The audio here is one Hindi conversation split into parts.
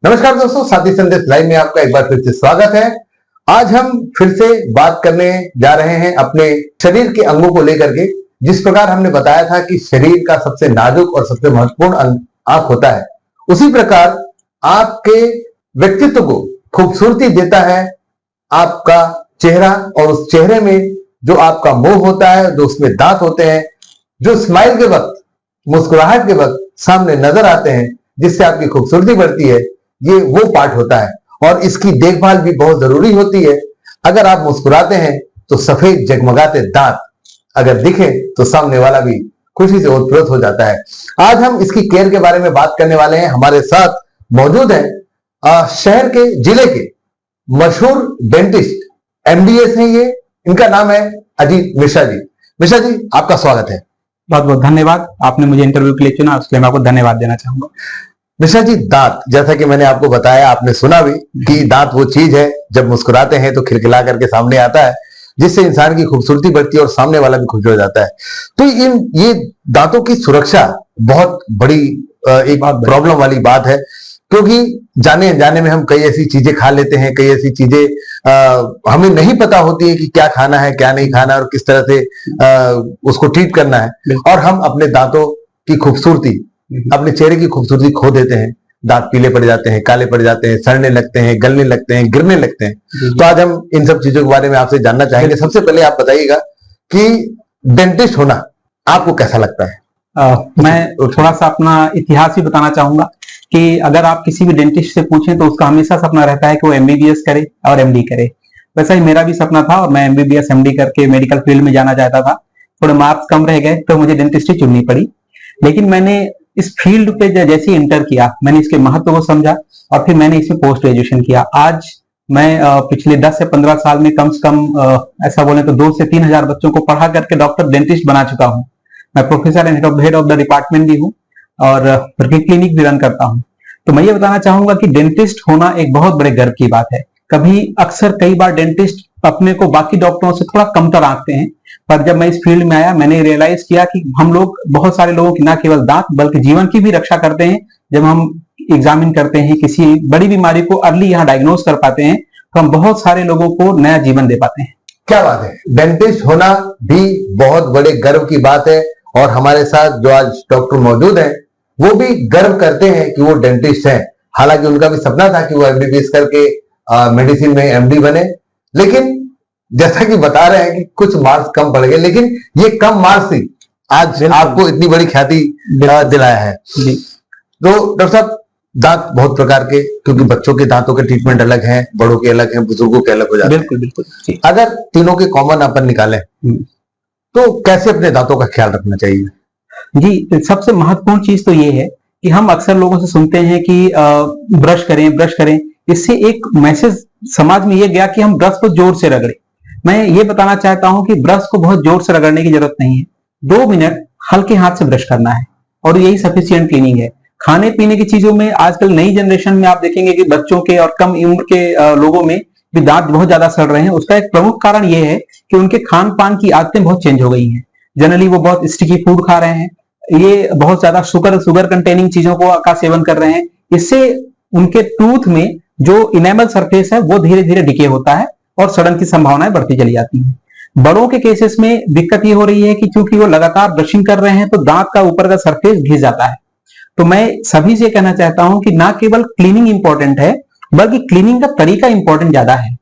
नमस्कार दोस्तों, साथी संदेश लाइव में आपका एक बार फिर से स्वागत है। आज हम फिर से बात करने जा रहे हैं अपने शरीर के अंगों को लेकर के। जिस प्रकार हमने बताया था कि शरीर का सबसे नाजुक और सबसे महत्वपूर्ण अंग आंख होता है, उसी प्रकार आपके व्यक्तित्व को खूबसूरती देता है आपका चेहरा। और उस चेहरे में जो आपका मुंह होता है, जो उसमें दांत होते हैं, जो स्माइल के वक्त, मुस्कुराहट के वक्त सामने नजर आते हैं, जिससे आपकी खूबसूरती बढ़ती है, ये वो पार्ट होता है। और इसकी देखभाल भी बहुत जरूरी होती है। अगर आप मुस्कुराते हैं तो सफेद जगमगाते दांत अगर दिखे तो सामने वाला भी खुशी से ओतप्रोत हो जाता है। आज हम इसकी केयर के बारे में बात करने वाले हैं। हमारे साथ मौजूद हैं शहर के, जिले के मशहूर डेंटिस्ट, MDS हैं ये। इनका नाम है अजीत मिश्रा जी। मिश्रा जी, आपका स्वागत है। बहुत बहुत धन्यवाद, आपने मुझे इंटरव्यू के लिए चुना, उसके लिए मैं आपको धन्यवाद देना चाहूंगा। मिश्रा जी, दांत, जैसा कि मैंने आपको बताया, आपने सुना भी कि दांत वो चीज है जब मुस्कुराते हैं तो खिलखिला करके सामने आता है, जिससे इंसान की खूबसूरती बढ़ती है और सामने वाला भी खुश हो जाता है। तो ये दांतों की सुरक्षा बहुत बड़ी एक प्रॉब्लम वाली बात है, क्योंकि जाने अनजाने में हम कई ऐसी चीजें खा लेते हैं, कई ऐसी चीजें हमें नहीं पता होती है कि क्या खाना है, क्या नहीं खाना है और किस तरह से उसको ट्रीट करना है। और हम अपने दांतों की खूबसूरती, अपने चेहरे की खूबसूरती खो देते हैं। दांत पीले पड़ जाते हैं, काले पड़ जाते हैं, सड़ने लगते हैं, गलने लगते हैं, गिरने लगते हैं। तो आज हम इन सब चीजों के बारे में आपसे जानना चाहेंगे। सबसे पहले आप बताइएगा कि डेंटिस्ट होना आपको कैसा लगता है? मैं थोड़ा सा अपना इतिहास भी बताना चाहूंगा कि अगर आप किसी भी डेंटिस्ट से पूछें तो उसका हमेशा सपना रहता है कि वो MBBS करे और MD करे। वैसा ही मेरा भी सपना था और मैं MBBS MD करके मेडिकल फील्ड में जाना चाहता था। थोड़े मार्क्स कम रह गए तो मुझे डेंटिस्ट्री चुननी पड़ी। लेकिन मैंने इस फील्ड पे जैसे ही इंटर किया, मैंने इसके महत्व को समझा और फिर मैंने इसमें पोस्ट ग्रेजुएशन किया। आज मैं पिछले 10 से 15 साल में कम से कम ऐसा बोले तो 2 से 3 हजार बच्चों को पढ़ा करके डॉक्टर डेंटिस्ट बना चुका हूँ। मैं professor and head of the department भी हूँ और क्लिनिक भी रन करता हूँ। तो मैं ये बताना चाहूंगा कि डेंटिस्ट होना एक बहुत बड़े गर्व की बात है। कई बार डेंटिस्ट अपने को बाकी डॉक्टरों से थोड़ा कमतर आंकते हैं, पर जब मैं इस फील्ड में आया मैंने रियलाइज किया कि हम लोग बहुत सारे लोगों की न केवल दांत बल्कि जीवन की भी रक्षा करते हैं। जब हम एग्जामिन करते हैं, किसी बड़ी बीमारी को अर्ली यहाँ डायग्नोज कर पाते हैं, तो हम बहुत सारे लोगों को नया जीवन दे पाते हैं। क्या बात है, डेंटिस्ट होना भी बहुत बड़े गर्व की बात है। और हमारे साथ जो आज डॉक्टर मौजूद हैं, वो भी गर्व करते हैं कि वो डेंटिस्ट हैं। हालांकि उनका भी सपना था कि वो MBBS करके मेडिसिन में MD बने, लेकिन जैसा कि बता रहे हैं कि कुछ मार्क्स कम पड़ गए, लेकिन ये कम मार्क्स ही आज आपको इतनी बड़ी ख्याति दिलाया है। तो डॉक्टर साहब, दांत बहुत प्रकार के, क्योंकि बच्चों के दांतों के ट्रीटमेंट अलग हैं, बड़ों के अलग हैं, बुजुर्गों के अलग हो जाते हैं। बिल्कुल बिल्कुल। अगर तीनों के कॉमन अपन निकालें तो कैसे अपने दांतों का ख्याल रखना चाहिए? जी, सबसे महत्वपूर्ण चीज तो ये है कि हम अक्सर लोगों से सुनते हैं कि ब्रश करें। इससे एक मैसेज समाज में ये गया कि हम ब्रश को जोर से रगड़ें। मैं ये बताना चाहता हूं कि ब्रश को बहुत जोर से रगड़ने की जरूरत नहीं है। 2 मिनट हल्के हाथ से ब्रश करना है और यही सफिशिएंट क्लीनिंग है। खाने पीने की चीजों में आजकल नई जनरेशन में आप देखेंगे कि बच्चों के और कम उम्र के लोगों में भी दांत बहुत ज्यादा सड़ रहे हैं। उसका एक प्रमुख कारण ये है कि उनके खान पान की आदतें बहुत चेंज हो गई हैं। जनरली वो बहुत स्टिकी फूड खा रहे हैं, ये बहुत ज्यादा शुगर कंटेनिंग चीजों का सेवन कर रहे हैं। इससे उनके टूथ में जो इनेमल सरफेस है वो धीरे धीरे डिके होता है और सड़न की संभावनाएं बढ़ती चली जाती हैं। बड़ों के केसेस में दिक्कत ये हो रही है कि क्योंकि वो लगातार ब्रशिंग कर रहे हैं तो दांत का ऊपर का सरफेस घिस जाता है। तो मैं सभी से कहना चाहता हूं कि ना केवल क्लीनिंग इंपॉर्टेंट है बल्कि क्लीनिंग का तरीका इंपॉर्टेंट ज्यादा है।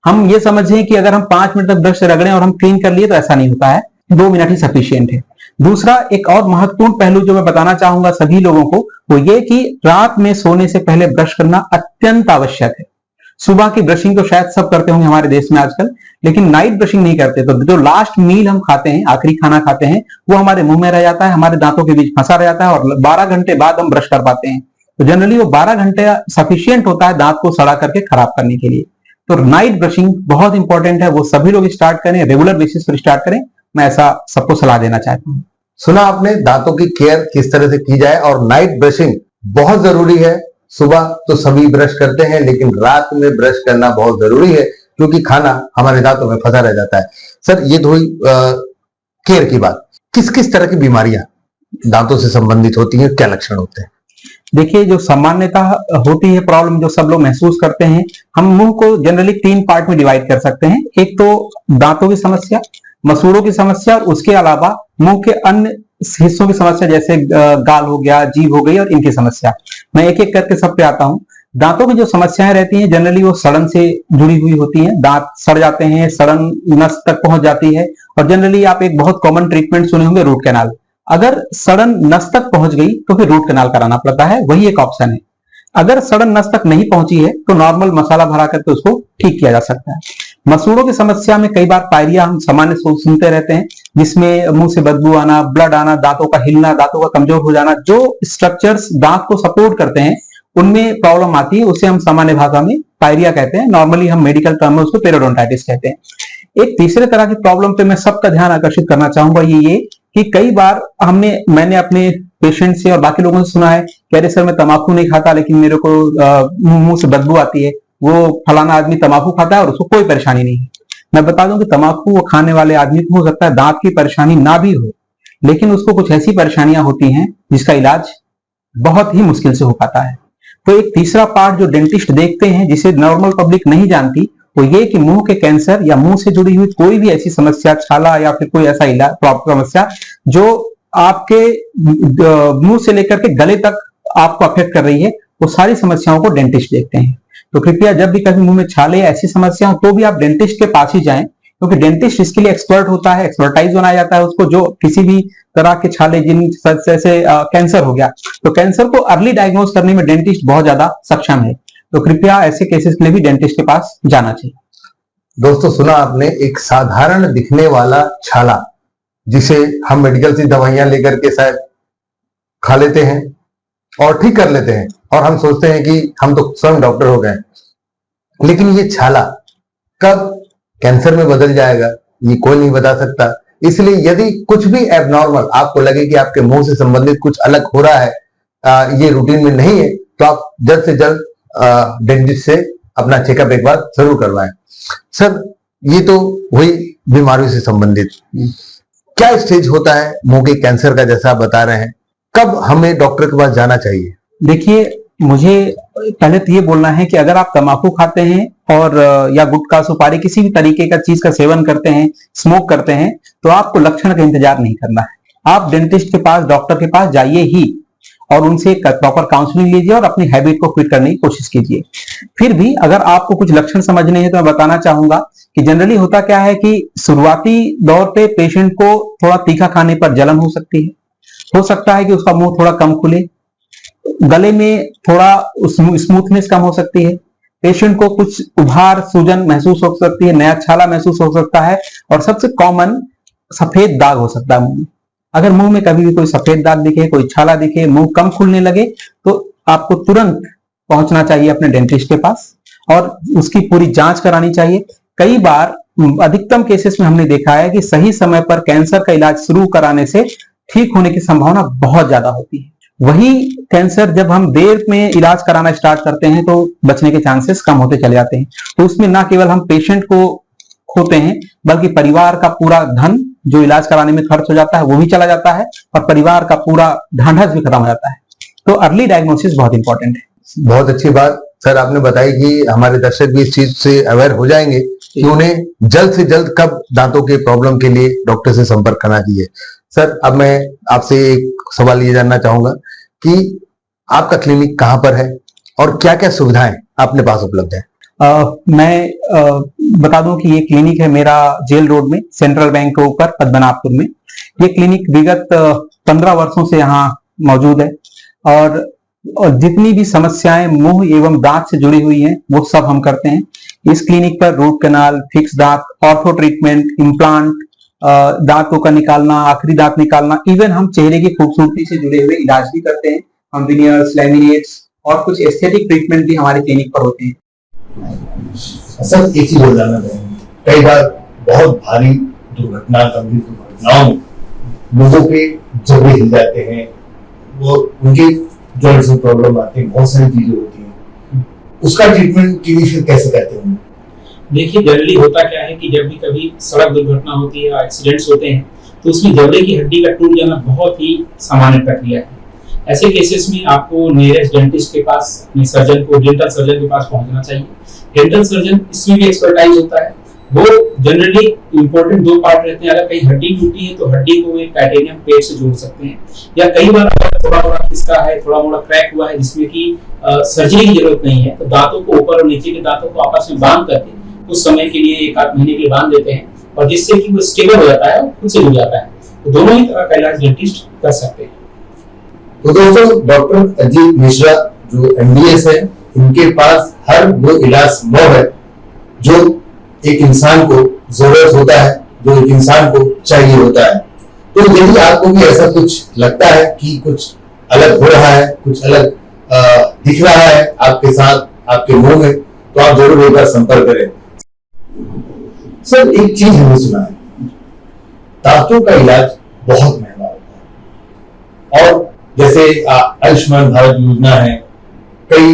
हम ये समझें कि अगर हम 5 मिनट तक ब्रश से रगड़ें और हम क्लीन कर लिए, तो ऐसा नहीं होता है। 2 मिनट ही सफिशिएंट है। दूसरा एक और महत्वपूर्ण पहलू जो मैं बताना चाहूंगा सभी लोगों को, वो ये कि रात में सोने से पहले ब्रश करना अत्यंत आवश्यक है। सुबह की ब्रशिंग तो शायद सब करते होंगे हमारे देश में आजकल, लेकिन नाइट ब्रशिंग नहीं करते। तो जो लास्ट मील हम खाते हैं, आखिरी खाना खाते हैं, वो हमारे मुंह में रह जाता है, हमारे दांतों के बीच फंसा रह जाता है और 12 घंटे बाद हम ब्रश कर पाते हैं। तो जनरली वो 12 घंटे सफिशियंट होता है दांत को सड़ा करके खराब करने के लिए। तो नाइट ब्रशिंग बहुत इंपॉर्टेंट है, वो सभी लोग स्टार्ट करें, रेगुलर बेसिस पर स्टार्ट करें। मैं ऐसा सबको सलाह देना चाहता हूँ। सुना आपने दांतों की केयर किस तरह से की जाए, और नाइट ब्रशिंग बहुत जरूरी है। सुबह तो सभी ब्रश करते हैं, लेकिन रात में ब्रश करना बहुत जरूरी है, क्योंकि खाना हमारे दांतों में फंसा रह जाता है। सर, ये हुई केयर की बात। किस किस तरह की बीमारियां दांतों से संबंधित होती हैं, क्या लक्षण होते हैं? देखिए, जो सामान्यता होती है प्रॉब्लम जो सब लोग महसूस करते हैं, हम मुंह को जनरली 3 पार्ट में डिवाइड कर सकते हैं। एक तो दांतों की समस्या, मसूड़ों की समस्या और उसके अलावा मुंह के अन्य हिस्सों की समस्या, जैसे गाल हो गया, जीभ हो गई और इनकी समस्या। मैं एक एक करके सब पे आता हूँ। दांतों की जो समस्याएं रहती हैं जनरली वो सड़न से जुड़ी हुई होती हैं। दांत सड़ जाते हैं, सड़न नस तक पहुंच जाती है और जनरली आप एक बहुत कॉमन ट्रीटमेंट सुने होंगे, रूट कैनाल। अगर सड़न नस तक पहुंच गई तो फिर रूट कैनाल कराना पड़ता है, वही एक ऑप्शन है। अगर सड़न नस तक नहीं पहुंची है तो नॉर्मल मसाला भरा करके उसको ठीक किया जा सकता है। मसूड़ों की समस्या में कई बार पायरिया हम सामान्य सुनते रहते हैं, जिसमें मुंह से बदबू आना, ब्लड आना, दांतों का हिलना, दांतों का कमजोर हो जाना। जो स्ट्रक्चर्स दांत को सपोर्ट करते हैं उनमें प्रॉब्लम आती है, उसे हम सामान्य भाषा में पायरिया कहते हैं। नॉर्मली हम मेडिकल टर्म में उसको पेरियोडोंटाइटिस कहते हैं। एक तीसरे तरह की प्रॉब्लम पे मैं सबका ध्यान आकर्षित करना चाहूंगा, ये कि कई बार मैंने अपने पेशेंट से और बाकी लोगों से सुना है कि अरे सर, मैं तंबाकू नहीं खाता लेकिन मेरे को मुंह से बदबू आती है। वो फलाना आदमी तंबाकू खाता है और उसको कोई परेशानी नहीं है। मैं बता दूं कि तंबाकू वो खाने वाले आदमी को हो सकता है दांत की परेशानी ना भी हो, लेकिन उसको कुछ ऐसी परेशानियां होती हैं जिसका इलाज बहुत ही मुश्किल से हो पाता है। तो एक तीसरा पार्ट जो डेंटिस्ट देखते हैं, जिसे नॉर्मल पब्लिक नहीं जानती, वो ये कि मुंह के कैंसर या मुंह से जुड़ी हुई कोई भी ऐसी समस्या, छाला या फिर कोई ऐसा इलाज समस्या जो आपके मुंह से लेकर के गले तक आपको अफेक्ट कर रही है, वो सारी समस्याओं को डेंटिस्ट देखते हैं। तो कृपया जब भी कभी मुंह में छाले या ऐसी समस्या हो तो भी आप डेंटिस्ट के पास ही जाएं, क्योंकि डेंटिस्ट इसके लिए एक्सपर्ट होता है, एक्सपर्टाइज बनाया जाता है उसको। जो किसी भी तरह के छाले, जिन जैसे कैंसर हो गया, तो कैंसर को अर्ली डायग्नोज करने में डेंटिस्ट बहुत ज्यादा सक्षम है। तो कृपया ऐसे केसेस के लिए भी डेंटिस्ट के पास जाना चाहिए। दोस्तों, सुना आपने, एक साधारण दिखने वाला छाला जिसे हम मेडिकल से दवाइयां लेकर के शायद खा लेते हैं और ठीक कर लेते हैं और हम सोचते हैं कि हम तो स्वयं डॉक्टर हो गए, लेकिन ये छाला कब कैंसर में बदल जाएगा ये कोई नहीं बता सकता। इसलिए यदि कुछ भी एबनॉर्मल आपको लगे कि आपके मुंह से संबंधित कुछ अलग हो रहा है, ये रूटीन में नहीं है, तो आप जल्द से जल्द डेंटिस्ट से अपना चेकअप एक बार जरूर करवाएं। सर, ये तो हुई बीमारियों से संबंधित। क्या स्टेज होता है मुंह के कैंसर का, जैसा आप बता रहे हैं, कब हमें डॉक्टर के पास जाना चाहिए? देखिए, मुझे पहले तो ये बोलना है कि अगर आप तंबाकू खाते हैं और या गुटखा, सुपारी, किसी भी तरीके का चीज का सेवन करते हैं, स्मोक करते हैं, तो आपको लक्षण का इंतजार नहीं करना है। आप डेंटिस्ट के पास, डॉक्टर के पास जाइए ही और उनसे प्रॉपर काउंसलिंग लीजिए और अपनी हैबिट को क्विट करने की कोशिश कीजिए। फिर भी अगर आपको कुछ लक्षण समझने हैं तो मैं बताना चाहूंगा कि जनरली होता क्या है कि शुरुआती दौर पे पेशेंट को थोड़ा तीखा खाने पर जलन हो सकती है, हो सकता है कि उसका मुंह थोड़ा कम खुले, गले में थोड़ा स्मूथनेस कम हो सकती है, पेशेंट को कुछ उभार, सूजन महसूस हो सकती है, नया छाला महसूस हो सकता है और सबसे कॉमन सफेद दाग हो सकता है मुंह में। अगर मुंह में कभी भी कोई सफेद दाग दिखे, कोई छाला दिखे, मुंह कम खुलने लगे, तो आपको तुरंत पहुंचना चाहिए अपने डेंटिस्ट के पास और उसकी पूरी जांच करानी चाहिए। कई बार अधिकतम केसेस में हमने देखा है कि सही समय पर कैंसर का इलाज शुरू कराने से ठीक होने की संभावना बहुत ज्यादा होती है। वही कैंसर जब हम देर में इलाज कराना स्टार्ट करते हैं तो बचने के चांसेस कम होते चले जाते हैं। तो उसमें ना केवल हम पेशेंट को खोते हैं, बल्कि परिवार का पूरा धन जो इलाज कराने में खर्च हो जाता है वो भी चला जाता है और परिवार का पूरा ढांढस भी खत्म हो जाता है। तो अर्ली डायग्नोसिस बहुत इंपॉर्टेंट है। बहुत अच्छी बात सर आपने बताई कि हमारे दर्शक भी इस चीज से अवेयर हो जाएंगे कि उन्हें जल्द से जल्द कब दांतों के प्रॉब्लम के लिए डॉक्टर से संपर्क करना चाहिए। सर, अब मैं आपसे एक सवाल ये जानना चाहूंगा कि आपका क्लिनिक कहाँ पर है और क्या क्या सुविधाएं अपने पास उपलब्ध है? मैं बता दूं कि ये क्लिनिक है मेरा जेल रोड में, सेंट्रल बैंक के ऊपर, पद्मनाभपुर में। ये क्लिनिक विगत 15 वर्षों से यहाँ मौजूद है और जितनी भी समस्याएं मुंह एवं दांत से जुड़ी हुई हैं वो सब हम करते हैं। इस क्लिनिक पर रूट कैनाल, फिक्स दांत, ऑर्थो ट्रीटमेंट, इम्प्लांट, दांतों का निकालना, आखिरी दांत निकालना, इवन हम चेहरे की खूबसूरती से जुड़े हुए इलाज भी करते हैं। हम विनियर्स, लैमिनेट्स और कुछ एस्थेटिक ट्रीटमेंट भी हमारे क्लिनिक पर होते हैं। सर, एक चीज बोल जाना चाहेंगे, कई बार बहुत भारी दुर्घटना, गंभीर दुर्घटनाओं में लोगों के जबड़े हिल जाते हैं, वो उनके जॉइंट्स में प्रॉब्लम आती है, बहुत सारी चीजें होती हैं, उसका ट्रीटमेंट क्लिनिशियन कैसे करते हैं? देखिए, जनरली होता क्या है कि जब भी कभी सड़क दुर्घटना होती है या एक्सीडेंट्स होते हैं तो उसमें जबड़े की हड्डी का टूट जाना बहुत ही सामान्य प्रक्रिया है। ऐसे केसेस में आपको नियरेस्ट डेंटिस्ट के पास, अपने सर्जन को, डेंटल सर्जन के पास पहुंचना चाहिए। डेंटल सर्जन इसमें भी एक्सपर्टाइज होता है। वो जनरली इंपॉर्टेंट दो पार्ट रहते हैं। अगर कहीं हड्डी टूटी है तो हड्डी को एक टाइटेनियम प्लेट से जोड़ सकते हैं, या कई बार अगर थोड़ा मोड़ा खिसका है, थोड़ा मोड़ा क्रैक हुआ है जिसमें कि सर्जरी की जरूरत नहीं है, तो दांतों को, ऊपर और नीचे के दांतों को आपस में बांध करके कुछ समय के लिए, 1-8 महीने के लिए बांध देते हैं, और जिससे कि वो स्टेबल हो जाता है और खुद से जुड़ जाता है। तो दोनों ही तरह का इलाज डेंटिस्ट कर सकते हैं। तो दोस्तों, डॉक्टर अजीत मिश्रा जो एमडीएस है, इनके पास हर वो इलाज संभव है जो एक इंसान को जरूरत होता है, जो एक इंसान को चाहिए होता है। तो यदि आपको भी ऐसा कुछ लगता है कि कुछ अलग हो रहा है, कुछ अलग दिख रहा है आपके साथ, आपके मुंह में, तो आप जरूर एक बार संपर्क करें। सर, एक चीज हमने सुना है, दांतों का इलाज बहुत महंगा होता है, और जैसे आयुष्मान भारत योजना है, कई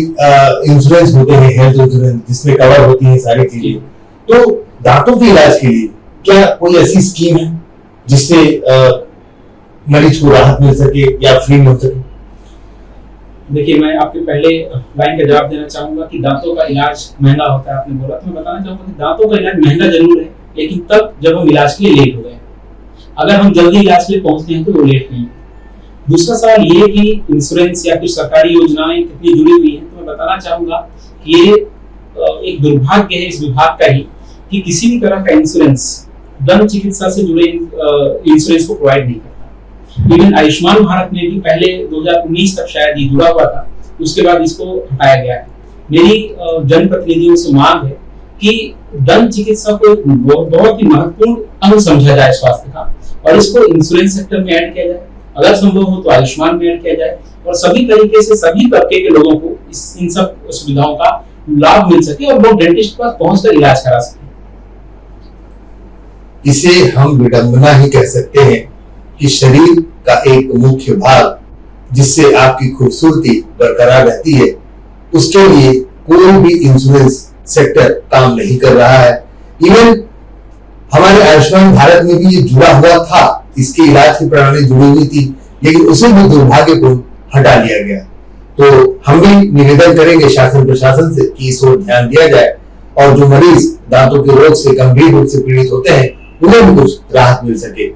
इंश्योरेंस होते हैं, हेल्थ इंश्योरेंस, जिसमें कवर होती है सारी चीजें। तो दांतों के इलाज के लिए क्या कोई ऐसी स्कीम है जिससे मरीज को राहत मिल सके या फ्री मिल सके? देखिए, मैं आपके पहले लाइन का जवाब देना चाहूंगा कि दांतों का इलाज महंगा होता है, आपने बोला, तो मैं बताना चाहूंगा कि दांतों का इलाज महंगा जरूर है, लेकिन तब जब हम इलाज के लिए लेट हो गए। अगर हम जल्दी इलाज के लिए पहुंचते हैं तो वो लेट नहीं है। दूसरा सवाल ये कि इंश्योरेंस या फिर सरकारी योजनाएं कितनी जुड़ी हुई हैं, तो मैं बताना चाहूंगा कि ये एक दुर्भाग्य है इस विभाग का ही कि किसी भी तरह का इंश्योरेंस दंत चिकित्सा से जुड़े इंश्योरेंस को प्रोवाइड नहीं करता। इवन आयुष्मान भारत में भी पहले 2019 तक शायद ये जुड़ा हुआ था, उसके बाद इसको हटाया गया है। मेरी जनप्रतिनिधियों से मांग है कि दंत चिकित्सा को बहुत ही महत्वपूर्ण अंग समझा जाए स्वास्थ्य का, और इसको इंश्योरेंस सेक्टर में ऐड किया जाए, अगर संभव हो तो आयुष्मान में ऐड किया जाए, और सभी तरीके से सभी तबके के लोगों को इन सब सुविधाओं का लाभ मिल सके और वो डेंटिस्ट के पास पहुंचकर इलाज करा सके। इसे हम विडंबना ही कह सकते हैं कि शरीर का एक मुख्य भाग जिससे आपकी खूबसूरती बरकरार रहती है, उसके लिए कोई भी इंश्योरेंस सेक्टर काम नहीं कर रहा है। इवन हमारे आयुष्मान भारत में भी ये जुड़ा हुआ था, इसके इलाज की प्रणाली जुड़ी हुई थी, लेकिन उसे भी दुर्भाग्यपूर्ण हटा लिया गया। तो हम भी निवेदन करेंगे शासन प्रशासन से कि इस ओर ध्यान दिया जाए, और जो मरीज दांतों के रोग से गंभीर रूप से पीड़ित होते हैं उन्हें भी कुछ राहत मिल सके।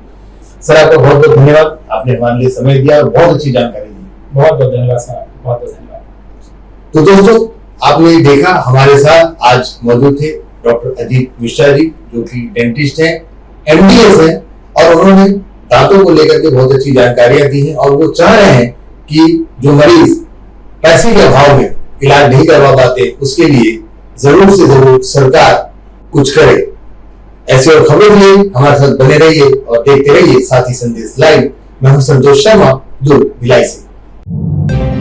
सर, आपका बहुत बहुत धन्यवाद, आपने हमारे लिए समय दिया और बहुत अच्छी जानकारी दी। बहुत बहुत धन्यवाद सर, बहुत बहुत धन्यवाद। तो दोस्तों, आपने देखा हमारे साथ आज मौजूद थे डॉक्टर अजीत मिश्रा जी, जो कि डेंटिस्ट हैं, एमडीएस हैं, और उन्होंने दांतों को लेकर के बहुत अच्छी जानकारियां दी हैं, और वो चाह रहे हैं कि जो मरीज पैसे के अभाव में इलाज नहीं करवा पाते, उसके लिए जरूर से जरूर सरकार कुछ करे। ऐसे और खबरों के लिए हमारे साथ बने रहिए और देखते रहिए साथी संदेश लाइव। मैं हूं संतोष शर्मा, दुर्ग, भिलाई से।